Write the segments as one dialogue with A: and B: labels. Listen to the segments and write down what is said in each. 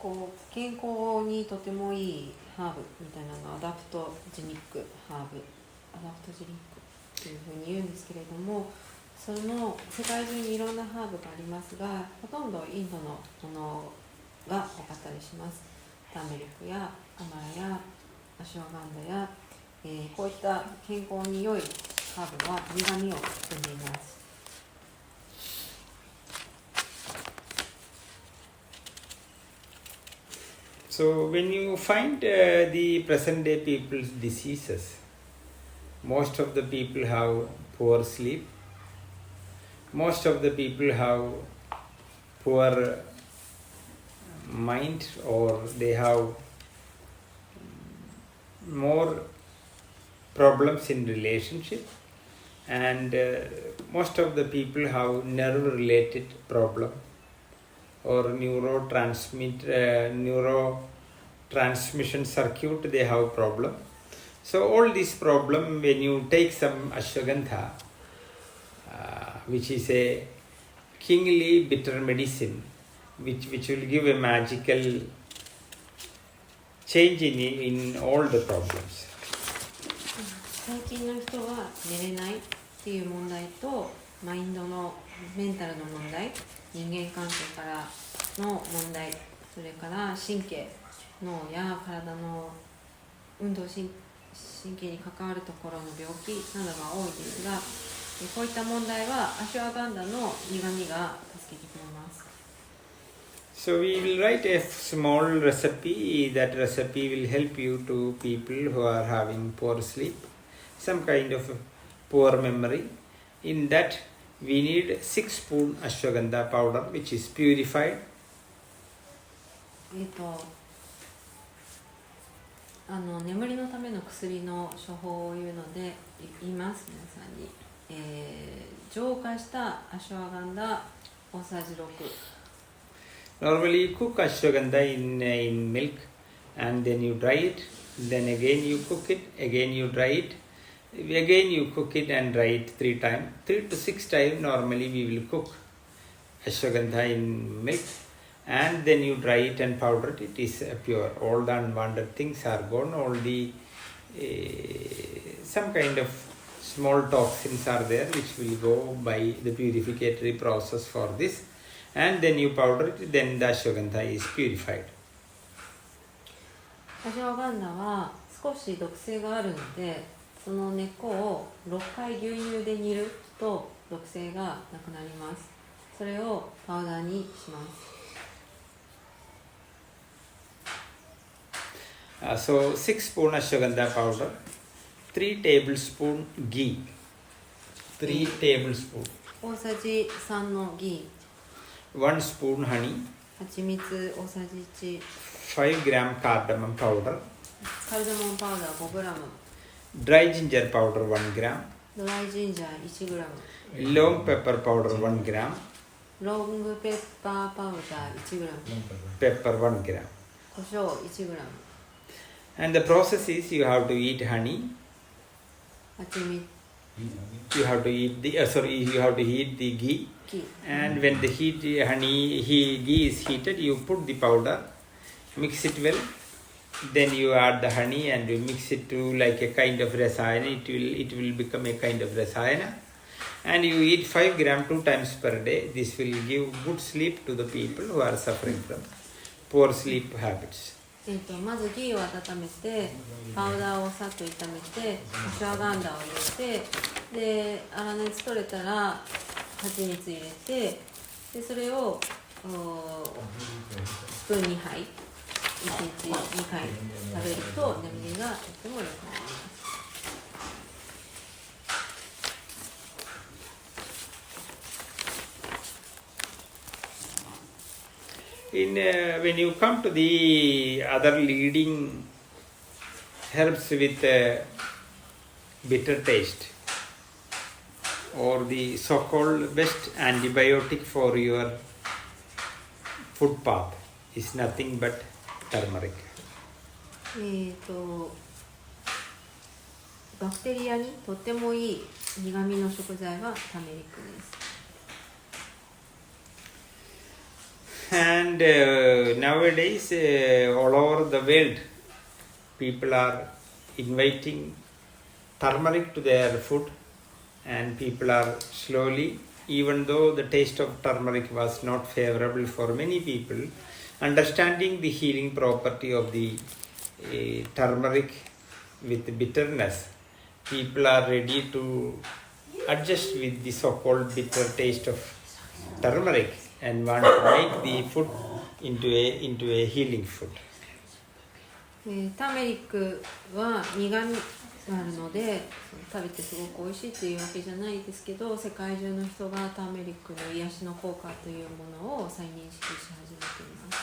A: こう健康にとてもいいハーブみたいなのをアダプトジニックハーブ、アダプトジニックというふうに言うんですけれども、その世界中にいろんなハーブがありますが、ほとんどインドのものが多かったりします。ターメリックやアマラやアシュワガンダや、こういった健康に良いハーブは苦味を含んでいます。
B: So when you find the present day people's diseases, most of the people have poor sleep, most of the people have poor mind, or they have more problems in relationship, and most of the people have nerve related problem or neurotransmission circuit, they have problem. So all these problem, when you take some ashwagandha, which is a kingly bitter medicine, which will give a magical change in all the problems.
A: 最近の人は寝れないっていう問題と、マインドのメンタルの問題、人間関係からの問題、それから神経、脳や体の運動神経に関わるところの病気などが多いですが、こういった問題はアシュワガンダの苦味が助けてくれます。
B: So we will write a small recipe. That recipe will help you to people who are having poor sleep, some kind of poor memory. In that we need 6 spoon ashwagandha powder, which is purified.
A: 眠りのための薬の処方を言うので言います皆さんに、浄化したアシュワガンダ大さじ6。
B: Normally you cook ashwagandha in milk, and then you dry it, then again you cook it, again you dry it, again you cook it and dry it 3 times. 3 to 6 times normally we will cook ashwagandha in milk, and then you dry it and powder it. It is pure. All the unwanted things are gone. All the some kind of small toxins are there, which will go by the purificatory process for this. And then you powder it, then the ashwagandha is purified.
A: アシュワガンダは少し毒性があるので、その根っこを6回牛乳で煮ると毒性がなくなります。それをパウダーにします。
B: So 6 spoon ashwagandha powder, 3 tablespoon ghee, 3 tablespoon,
A: 大さじ3のギ
B: 1 spoon honey,
A: ー、蜂蜜大さじ1、
B: 5 gram cardamom powder,
A: カルダモンパウダー5グラム、
B: dry ginger powder 1 gram,
A: ドライジンジャー1グラム、
B: long pepper powder 1 gram,
A: ロングペッパーパウダー1グラム、
B: pepper 1 gram.
A: 胡椒1グラム、
B: And the process is you have to eat honey,
A: 蜂蜜、
B: you have to eat the you have to heat the ghee,
A: 木、
B: and when the ghee is heated, you put the powder, mix it well, then you add the honey and you mix it to like a kind of rasayana. It will become a kind of rasayana, and you eat 5 gram 2 times per day. This will give good sleep to the people who are suffering from poor sleep habits.
A: まずギーを温めて、パウダーをさっと炒めて、アシュワガンダを入れて、で粗熱取れたら蜂蜜入れて、でそれをスプーン2杯1日2回食べると眠りがとても良くなります。
B: When you come to the other leading herbs with bitter taste, or the so-called best antibiotic for your food path, is nothing but turmeric.
A: バクテリアにとってもいい苦味の食材はターメリックです。
B: And nowadays, all over the world, people are inviting turmeric to their food, and people are slowly, even though the taste of turmeric was not favorable for many people, understanding the healing property of the turmeric with bitterness, people are ready to adjust with the so-called bitter taste of turmeric and want to make the food into a healing food.
A: ターメリックは苦みがあるので食べてすごく美味しいというわけじゃないですけど、世界中の人がターメリックの癒しの効果というものを再認識し始めています。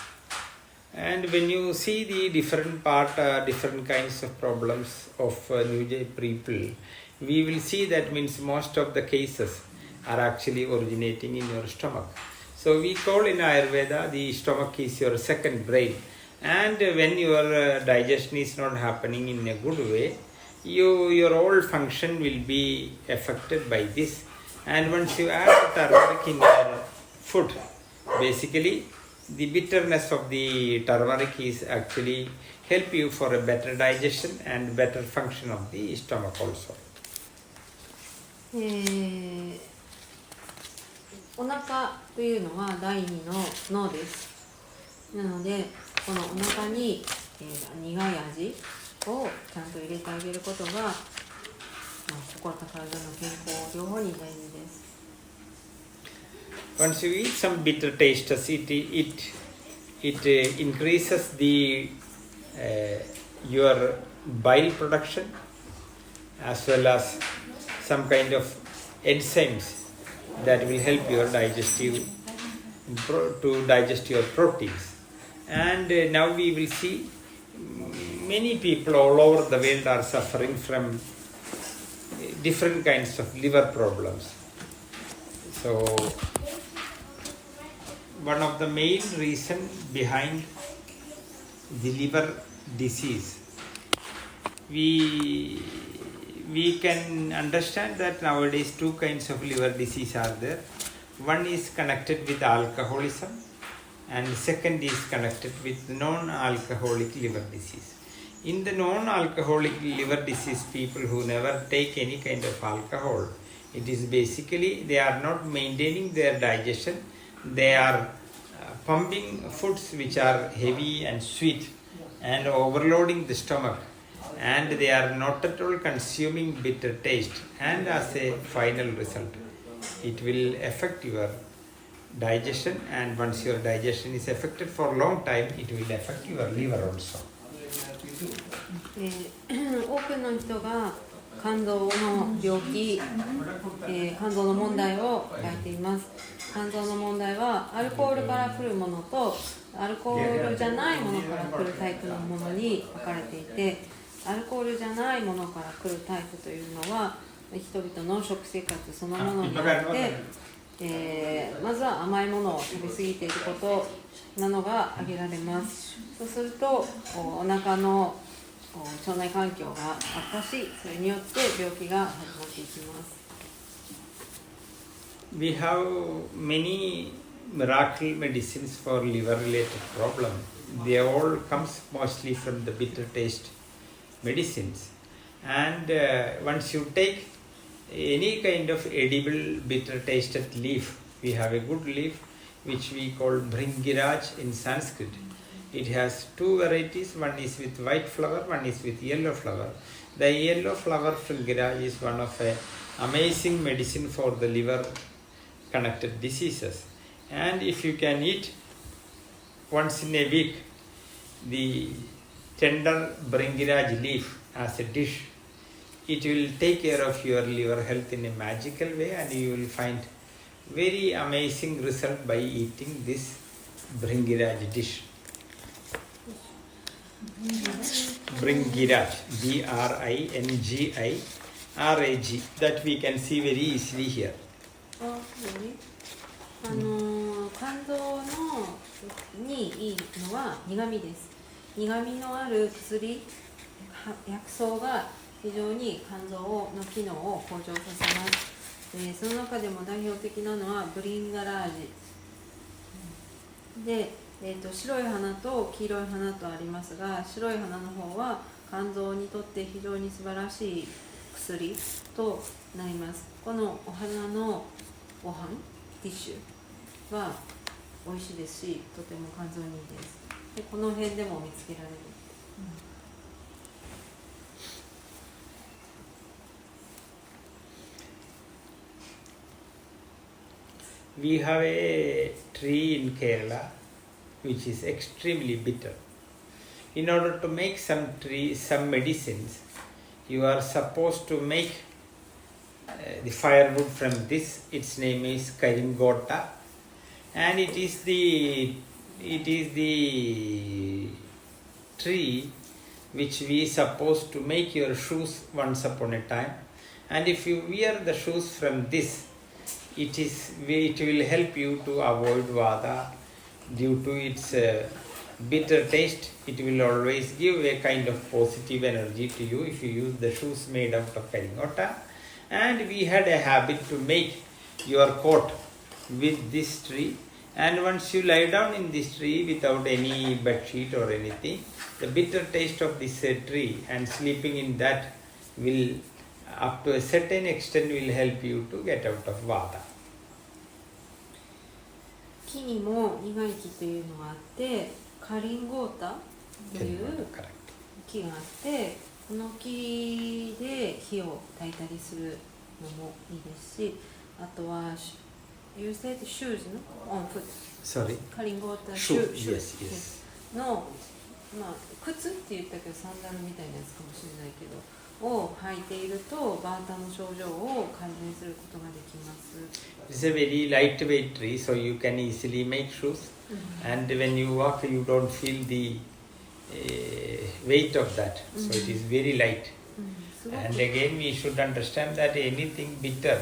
B: And when you see the different kinds of problems of New Age people, we will see that means most of the cases are actually originating in your stomach. So we call in Ayurveda the stomach is your second brain. And when your digestion is not happening in a good way, your whole function will be affected by this. And once you add turmeric in your food, basically the bitterness of the turmeric is actually help you for a better digestion and better function of the stomach also.
A: お腹というのは第二の脳です。なのでこのお腹に、苦い味をちゃんと入れてあげることが、心と体の健康両方に大事です。
B: Once you eat some bitter tastes, it increases the your bile production as well as some kind of enzymes that will help your to digest your proteins. And now we will see many people all over the world are suffering from different kinds of liver problems. So one of the main reason behind the liver disease, we can understand that nowadays two kinds of liver disease are there. One is connected with alcoholism and second is connected with non-alcoholic liver disease. In the non-alcoholic liver disease, people who never take any kind of alcohol, it is basically they are not maintaining their digestion. They are pumping foods which are heavy and sweet and overloading the stomach, and they are not at all consuming bitter taste, and as a final result it will affect your digestion, and once your digestion is affected for a long time, it will affect your liver also.
A: 多くの人が肝臓の病気、肝臓の問題を抱えています。肝臓の問題はアルコールから来るものとアルコールじゃないものから来るタイプのものに分かれていて、アルコールじゃないものから来るタイプというのは人々の食生活そのものにあって、まずは甘いものを食べ過ぎていることなのが挙げられます。そうするとお腹の腸内環境が悪化し、それによって病気が始まっていきます。
B: We have many miracle medicines for liver related problem. They all comes mostly from the bitter taste medicines. And once you take any kind of edible bitter tasted leaf, we have a good leaf which we call Bhringiraj in Sanskrit. It has two varieties, one is with white flower, one is with yellow flower. The yellow flower Bhringiraj is one of a amazing medicine for the liver connected diseases. And if you can eat once in a week the tender Bhringiraj leaf as a dish, it will take care of your liver health in a magical way, and you will find very amazing result by eating this Bhringiraj dish. Bhringiraj, Bringiraj, that we can see very easily here.
A: 肝臓にいいのは苦味です。苦味のある薬、薬草が非常に肝臓の機能を向上させます。その中でも代表的なのはブリンガラージで、白い花と黄色い花とありますが、白い花の方は肝臓にとって非常に素晴らしい薬となります。このお花のご飯ティッシュは美味しいですし、とても肝臓にいいです。で、この辺でも見つけられる。
B: We have a tree in Kerala which is extremely bitter. In order to make some medicines, you are supposed to make the firewood from this. Its name is Karingota, and it is the tree which we supposed to make your shoes once upon a time. And if you wear the shoes from this, it will help you to avoid vata. Due to its bitter taste, it will always give a kind of positive energy to you if you use the shoes made out of Karingota. And we had a habit to make your coat with this tree, and once you lie down in this tree without any bed sheet or anything, the bitter taste of this tree and sleeping in that will, up to a certain extent, will help you to get out of vata.
A: 木にも苦い木というのがあって、カリンゴータという木があって、この木で火を焚いたりするのもいいですし、あとは You said shoes on foot.
B: Sorry.
A: カリンゴータ
B: Shoes. Yes, yes.
A: の、靴って言ったけどサンダルみたいなやつかもしれないけどを履いているとバータの症状を改善することができます。
B: It's a very lightweight tree, so you can easily make shoes. And when you walk, you don't feel the weight of that. So it is very light. And again, we should understand that anything bitter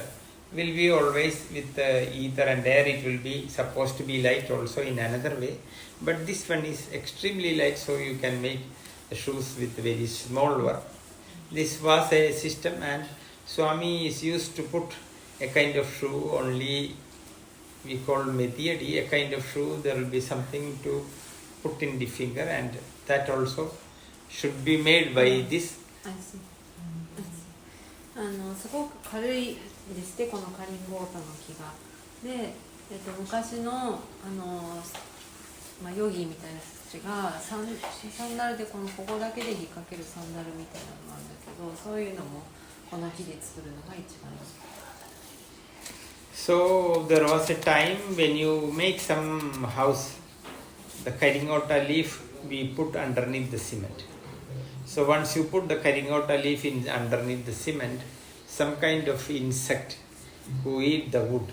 B: will be always with ether and air. It will be supposed to be light also in another way. But this one is extremely light, so you can make the shoes with very small work. This was a system, and Swami is used to put a kind of shoe only, we call Medhyadi, a kind of shoe. There will be something to put in the finger, and that also should be made by this.
A: I see. すごく軽いですね、このカリンゴータの木が。で、昔のヨギみたいな人たちがサンダルでここだけで引っ掛けるサンダルみたいなのがあるんだけど、そういうのもこの木で作るのが一番いい。
B: So there was a time when you make some house, the Karingota leaf we put underneath the cement. So once you put the Karingota leaf underneath the cement, some kind of insect who eat the wood.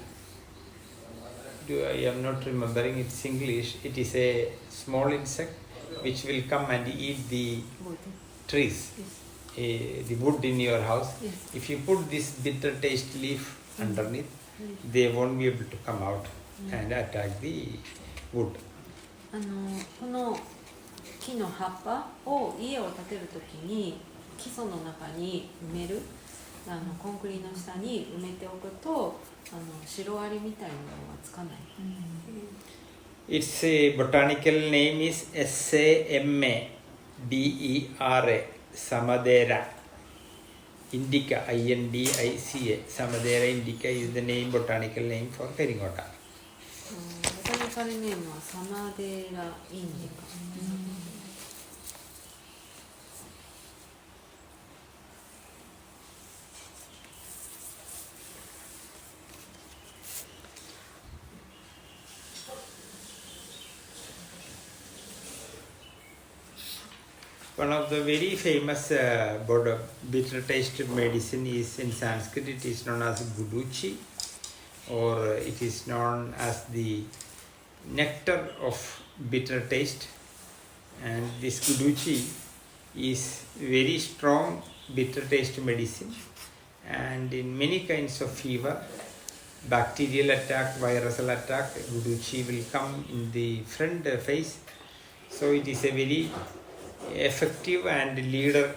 B: I am not remembering its English. It is a small insect which will come and eat the trees, the wood in your house. If you put this bitter taste leaf underneath, they won't be able to come out and attack the wood.
A: この木の葉っぱを家を建てるときに基礎の中に埋めるコンクリの下に埋めておくとシロアリみたいなのはつかない。
B: Its botanical name is Samadera, Samadera indica, Indica. Samadera indica is the name, botanical name for Karingota.
A: ボタニカルネームはサマデラインディカ。
B: One of the very famous bitter taste medicine is in Sanskrit. It is known as guduchi, or it is known as the nectar of bitter taste. And this guduchi is very strong bitter taste medicine, and in many kinds of fever, bacterial attack, viral attack, guduchi will come in the front face. So it is a very effective and leader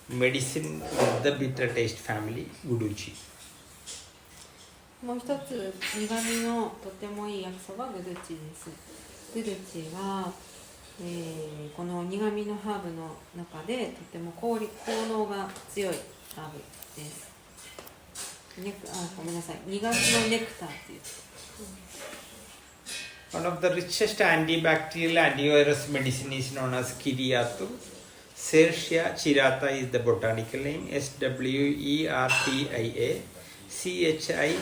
B: medicine of the bitter taste family, guduchi.
A: もう一つ苦味のとてもいい薬草がグドゥチです。スルチは、この苦味のハーブの中でとても効能が強いハーブです。ごめんなさい、2月のネクターっていう。
B: One of the richest antibacterial antivirus medicine is known as Kiriatu. Sertia chirata is the botanical name. Swertia Chirata.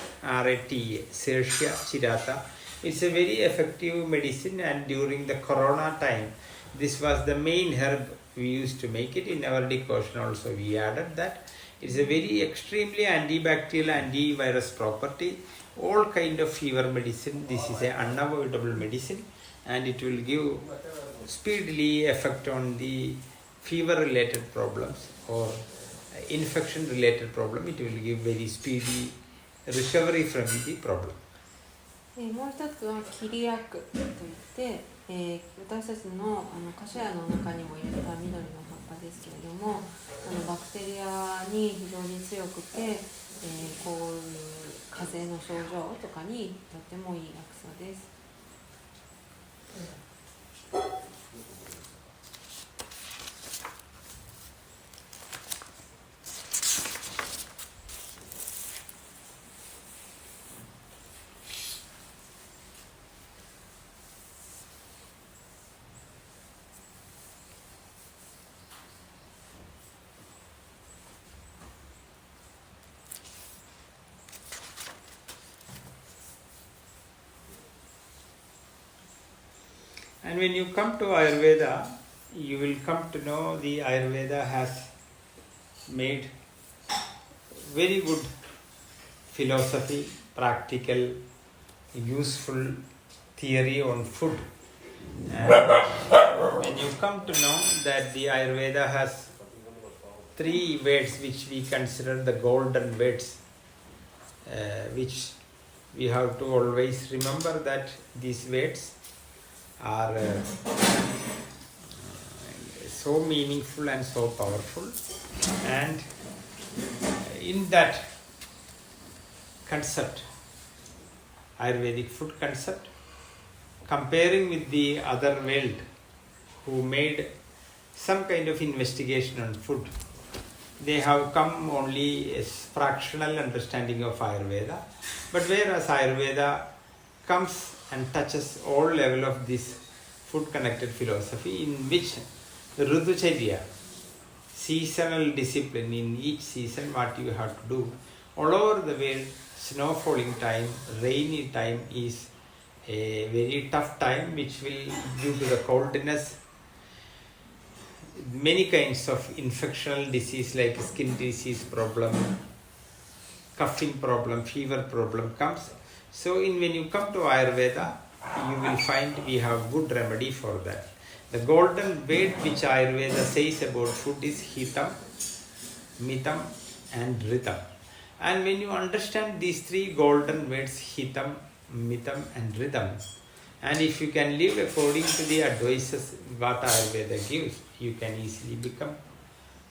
B: Sertia chirata. It's a very effective medicine, and during the corona time, this was the main herb we used to make it. In our decoction also we added that. It's a very extremely antibacterial, antivirus property. All kind of fever medicine, this is an unavoidable medicine, and it will give speedily effect on the fever related problems or infection related problem. It will give very speedy recovery from the problem.
A: もう一つはキリアクといって、私たちのカシュヤの中にも入れた緑の葉っぱですけれども、バクテリアに非常に強くて、こういう風邪の症状とかにとってもいい薬草です。
B: And when you come to Ayurveda, you will come to know the Ayurveda has made very good philosophy, practical, useful theory on food. And when you come to know that the Ayurveda has 3 Veds which we consider the golden Veds, which we have to always remember that these Veds are so meaningful and so powerful, and in that concept, Ayurvedic food concept, comparing with the other world who made some kind of investigation on food, they have come only a fractional understanding of Ayurveda, but whereas Ayurveda comes and touches all level of this food connected philosophy, in which Rutucharya, seasonal discipline, in each season what you have to do. All over the world, snow falling time, rainy time is a very tough time, which will, due to the coldness, many kinds of infectional disease like skin disease problem, coughing problem, fever problem comes. So when you come to Ayurveda, you will find we have good remedy for that. The golden Ved which Ayurveda says about food is Hitam, Mitam and Ritam. And when you understand these 3 golden Veds, Hitam, Mitam and Ritam, and if you can live according to the advices what Ayurveda gives, you can easily become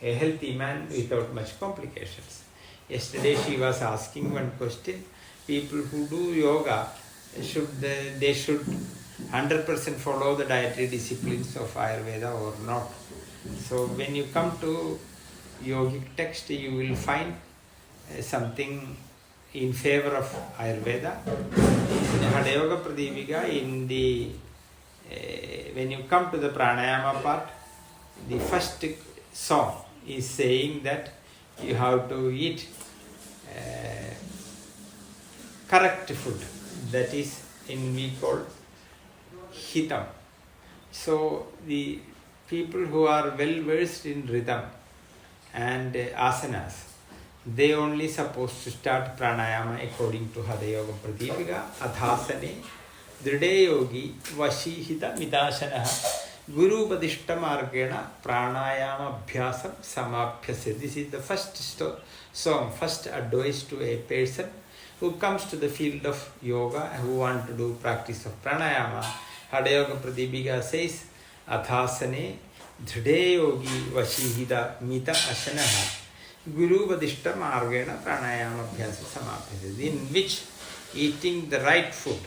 B: a healthy man without much complications. Yesterday she was asking one question. People who do yoga, should 100% follow the dietary disciplines of Ayurveda or not? So when you come to yogic text, you will find something in favor of Ayurveda. In Hatha Yoga Pradipika, in the when you come to the pranayama part, the first song is saying that you have to eat correct food, that is in we call hitam. So the people who are well versed in rhythm and asanas, they only supposed to start pranayama according to Hatha Yoga Pradipika. Adhasane dride yogi vashihita midashanaha guru padishta margena pranayama abhyasam samabhyase. This is the first song, first advice to a person who comes to the field of yoga, who want to do practice of pranayama. Hatha Yoga Pradipika says, Athasane dride yogi vashihita mita ashanaha Guru Vadishta Margena Pranayama Abhyasa Samapyate, in which eating the right food,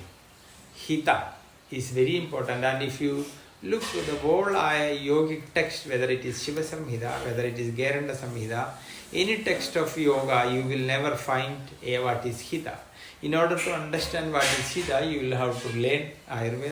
B: Hita, is very important. And if you look to the whole yogic text, whether it is Shiva Samhita, whether it is Geranda Samhita, any text of yoga, you will never find what is Hita. In order to understand what is Hita, you will have to learn Ayurveda.